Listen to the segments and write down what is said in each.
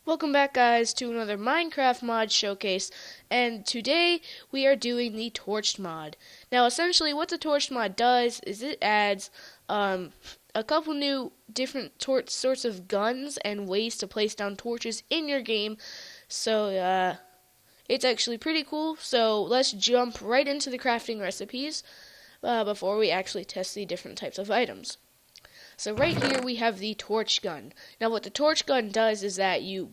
Welcome back, guys, to another Minecraft mod showcase, and today we are doing the Torched mod. Now, essentially, what the Torched mod does is it adds a couple new different sorts of guns and ways to place down torches in your game, so it's actually pretty cool. So let's jump right into the crafting recipes before we actually test the different types of items. So right here we have the torch gun. Now what the torch gun does is that you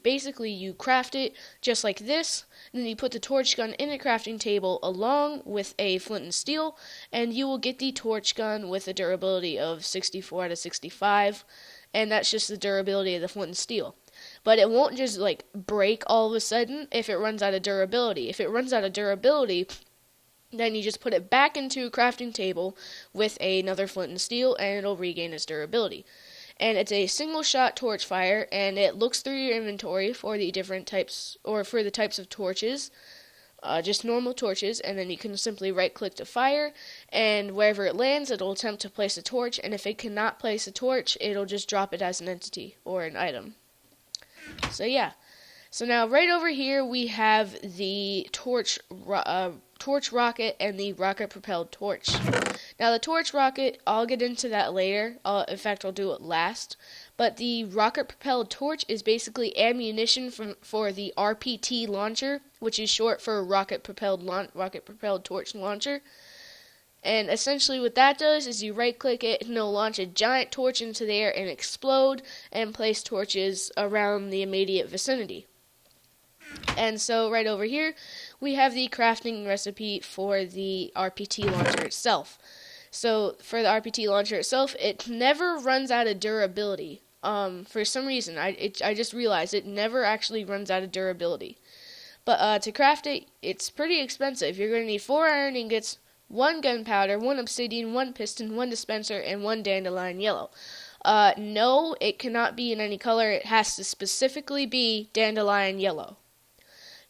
craft it just like this, and then you put the torch gun in a crafting table along with a flint and steel, and you will get the torch gun with a durability of 64 out of 65, and that's just the durability of the flint and steel. But it won't just like break all of a sudden if it runs out of durability. If it runs out of durability, then you just put it back into a crafting table with another flint and steel, and it'll regain its durability. And it's a single shot torch fire, and it looks through your inventory for the different types, or for the types of torches, just normal torches, and then you can simply right click to fire, and wherever it lands, it'll attempt to place a torch, and if it cannot place a torch, it'll just drop it as an entity, or an item. So yeah. So now right over here we have the torch rocket and the rocket propelled torch. Now the torch rocket, I'll get into that later. In fact, I'll do it last. But the rocket propelled torch is basically ammunition for the RPT launcher, which is short for rocket propelled torch launcher. And essentially what that does is you right click it and it'll launch a giant torch into the air and explode and place torches around the immediate vicinity. And so right over here, we have the crafting recipe for the RPT launcher itself. So for the RPT launcher itself, it never runs out of durability. For some reason, I just realized it never actually runs out of durability. But to craft it, it's pretty expensive. You're going to need 4 iron ingots, 1 gunpowder, 1 obsidian, 1 piston, 1 dispenser, and 1 dandelion yellow. No, it cannot be in any color. It has to specifically be dandelion yellow.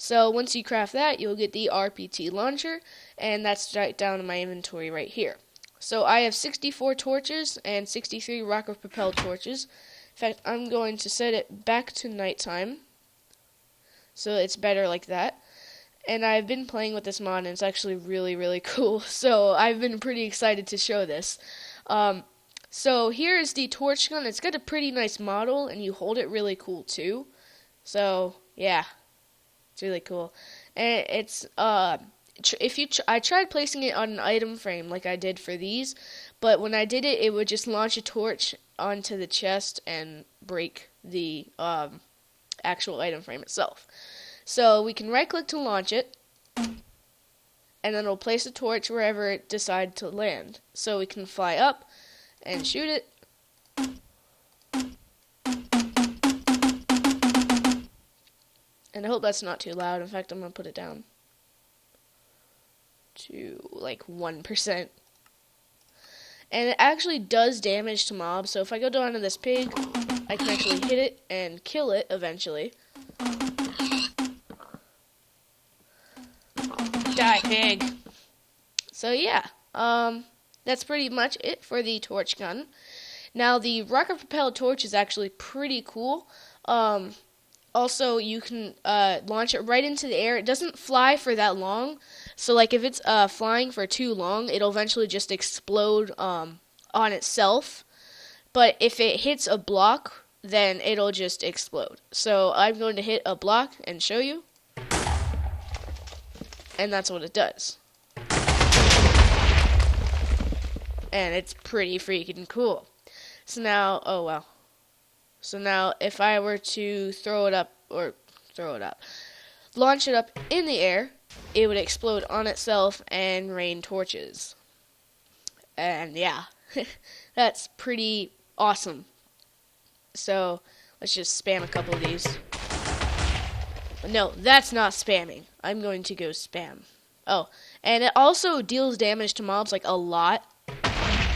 So once you craft that, you'll get the RPT launcher, and that's right down in my inventory right here. So I have 64 torches and 63 rocket propelled torches. In fact, I'm going to set it back to nighttime, so it's better like that. And I've been playing with this mod, and it's actually really, really cool. So I've been pretty excited to show this. So here is the torch gun. It's got a pretty nice model, and you hold it really cool too. So yeah. It's really cool, and it's I tried placing it on an item frame like I did for these, but when I did it, it would just launch a torch onto the chest and break the actual item frame itself. So we can right click to launch it, and then it'll place a torch wherever it decides to land. So we can fly up and shoot it. And I hope that's not too loud. In fact, I'm going to put it down to like 1%. And it actually does damage to mobs. So if I go down to this pig, I can actually hit it and kill it eventually. Die, pig. So yeah, that's pretty much it for the torch gun. Now the rocket propelled torch is actually pretty cool. Also, you can launch it right into the air. It doesn't fly for that long. So, like, if it's flying for too long, it'll eventually just explode on itself. But if it hits a block, then it'll just explode. So, I'm going to hit a block and show you. And that's what it does. And it's pretty freaking cool. So now, oh wow. So now, if I were to launch it up in the air, it would explode on itself and rain torches. And yeah, that's pretty awesome. So, let's just spam a couple of these. No, that's not spamming. I'm going to go spam. Oh, and it also deals damage to mobs, like, a lot.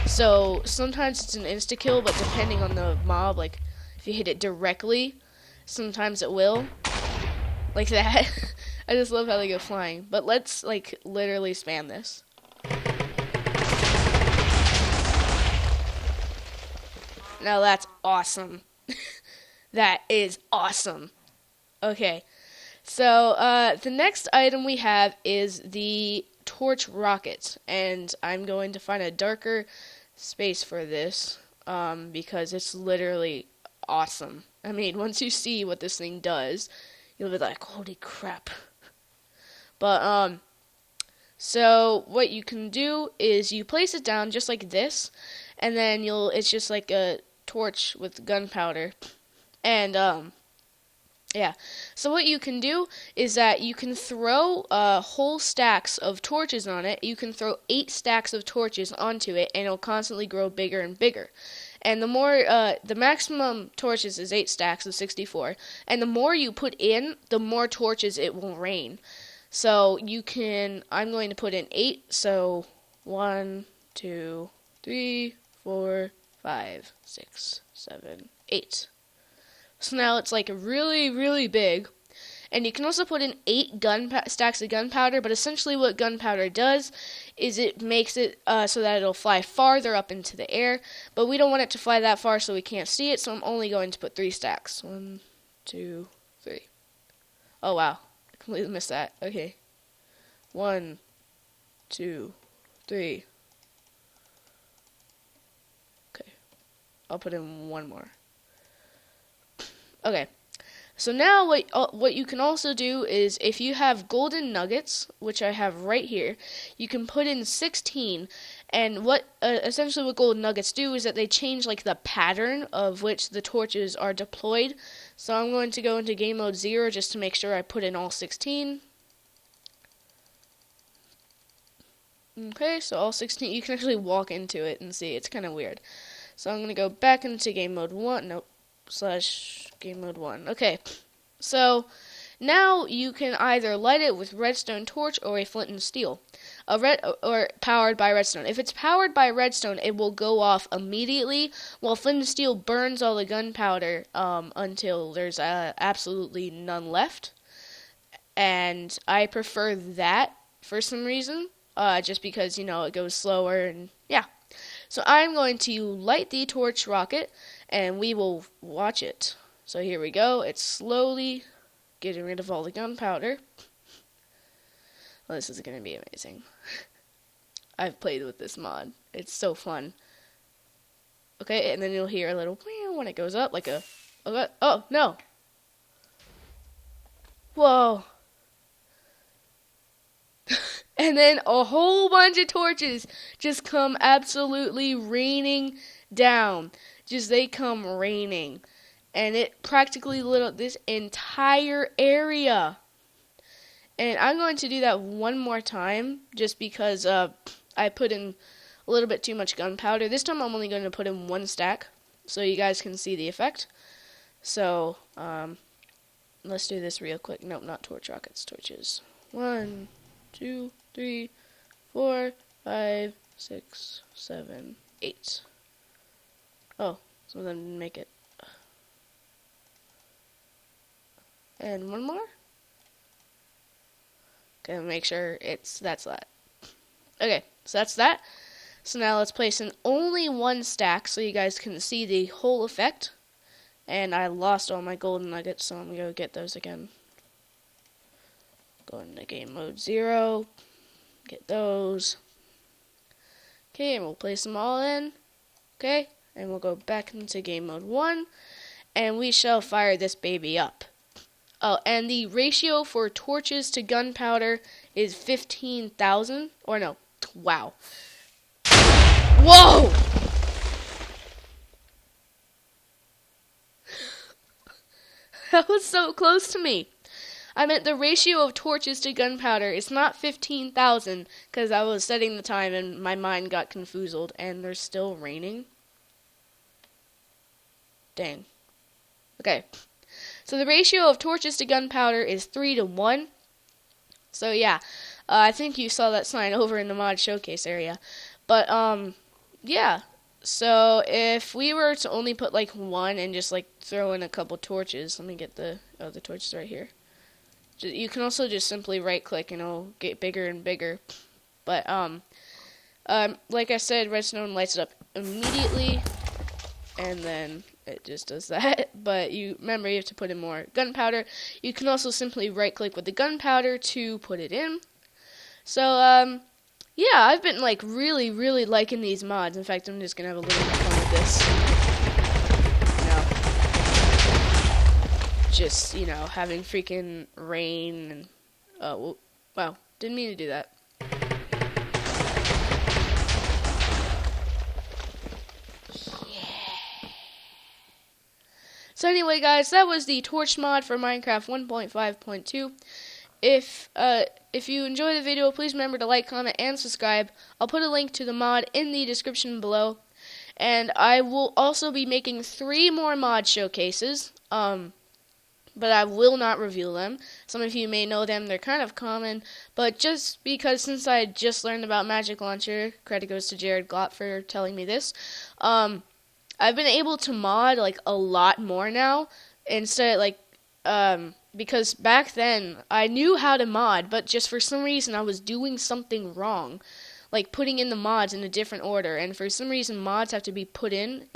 So, sometimes it's an insta-kill, but depending on the mob, like, if you hit it directly, sometimes it will. Like that. I just love how they go flying. But let's, like, literally spam this. Now that's awesome. That is awesome. Okay. So, the next item we have is the torch rocket, and I'm going to find a darker space for this, because it's literally awesome. I mean, once you see what this thing does, you'll be like, holy crap. But, so what you can do is you place it down just like this, and then it's just like a torch with gunpowder, and, yeah. So what you can do is that you can throw whole stacks of torches on it. You can throw 8 stacks of torches onto it, and it'll constantly grow bigger and bigger. And the more, the maximum torches is 8 stacks of 64. And the more you put in, the more torches it will rain. So I'm going to put in 8. So 1, 2, 3, 4, 5, 6, 7, 8. So now it's like really, really big. And you can also put in 8 stacks of gunpowder, but essentially what gunpowder does is it makes it so that it'll fly farther up into the air, but we don't want it to fly that far so we can't see it, so I'm only going to put 3 stacks. 1, 2, 3. Oh wow, I completely missed that. Okay. 1, 2, 3. Okay. I'll put in 1 more. Okay, so now what you can also do is if you have golden nuggets, which I have right here, you can put in 16. And essentially what golden nuggets do is that they change like the pattern of which the torches are deployed. So I'm going to go into game mode 0 just to make sure I put in all 16. Okay, so all 16. You can actually walk into it and see. It's kind of weird. So I'm going to go back into game mode 1. Nope. / game mode 1. Okay, so now you can either light it with redstone torch or a flint and steel, or powered by redstone. If it's powered by redstone, it will go off immediately, while flint and steel burns all the gunpowder until there's absolutely none left. And I prefer that for some reason, just because it goes slower and yeah. So I'm going to light the torch rocket, and we will watch it. So here we go. It's slowly getting rid of all the gunpowder. Well, this is going to be amazing. I've played with this mod. It's so fun. Okay, and then you'll hear a little when it goes up, like a... Oh, no! Whoa! And then a whole bunch of torches just come absolutely raining down. They come raining. And it practically lit up this entire area. And I'm going to do that one more time, just because I put in a little bit too much gunpowder. This time I'm only going to put in 1 stack, so you guys can see the effect. So, let's do this real quick. Nope, not torch rockets, torches. 1, 2, 3, 4, 5, 6, 7, 8. Oh, some of them didn't make it. And 1 more. Okay, make sure that's that. Okay, so that's that. So now let's place in only 1 stack so you guys can see the whole effect. And I lost all my golden nuggets, so I'm going to go get those again. Go into game mode 0. Get those. Okay, and we'll place them all in. Okay, and we'll go back into game mode 1. And we shall fire this baby up. Oh, and the ratio for torches to gunpowder is 15,000. Or no, wow. Whoa! That was so close to me. I meant the ratio of torches to gunpowder is not 15,000, because I was setting the time and my mind got confused, and there's still raining. Dang. Okay. So the ratio of torches to gunpowder is 3 to 1. So yeah, I think you saw that sign over in the mod showcase area. But yeah. So if we were to only put like 1 and just like throw in a couple torches, let me get the torches right here. You can also just simply right click and it'll get bigger and bigger. But like I said, redstone lights it up immediately. and then it just does that. But remember, you have to put in more gunpowder. You can also simply right-click with the gunpowder to put it in. So, yeah, I've been, like, really, really liking these mods. In fact, I'm just gonna have a little bit fun with this. Just, having freaking rain and, wow, didn't mean to do that. So anyway, guys, that was the Torch mod for Minecraft 1.5.2. If you enjoyed the video, please remember to like, comment, and subscribe. I'll put a link to the mod in the description below. And I will also be making 3 more mod showcases, but I will not reveal them. Some of you may know them. They're kind of common, but just because since I just learned about Magic Launcher, credit goes to Jared Glott for telling me this, I've been able to mod, like, a lot more now, instead, like, because back then, I knew how to mod, but just for some reason, I was doing something wrong, like, putting in the mods in a different order, and for some reason, mods have to be put in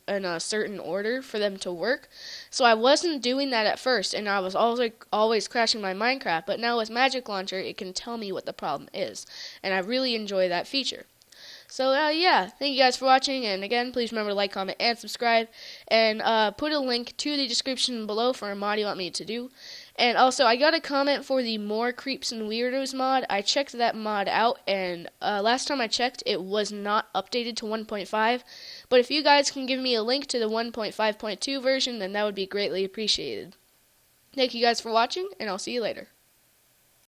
a certain order for them to work, so I wasn't doing that at first, and I was always crashing my Minecraft, but now with Magic Launcher, it can tell me what the problem is, and I really enjoy that feature. So, yeah, thank you guys for watching, and again, please remember to like, comment, and subscribe, and put a link to the description below for a mod you want me to do. And also, I got a comment for the More Creeps and Weirdos mod. I checked that mod out, and last time I checked, it was not updated to 1.5, but if you guys can give me a link to the 1.5.2 version, then that would be greatly appreciated. Thank you guys for watching, and I'll see you later.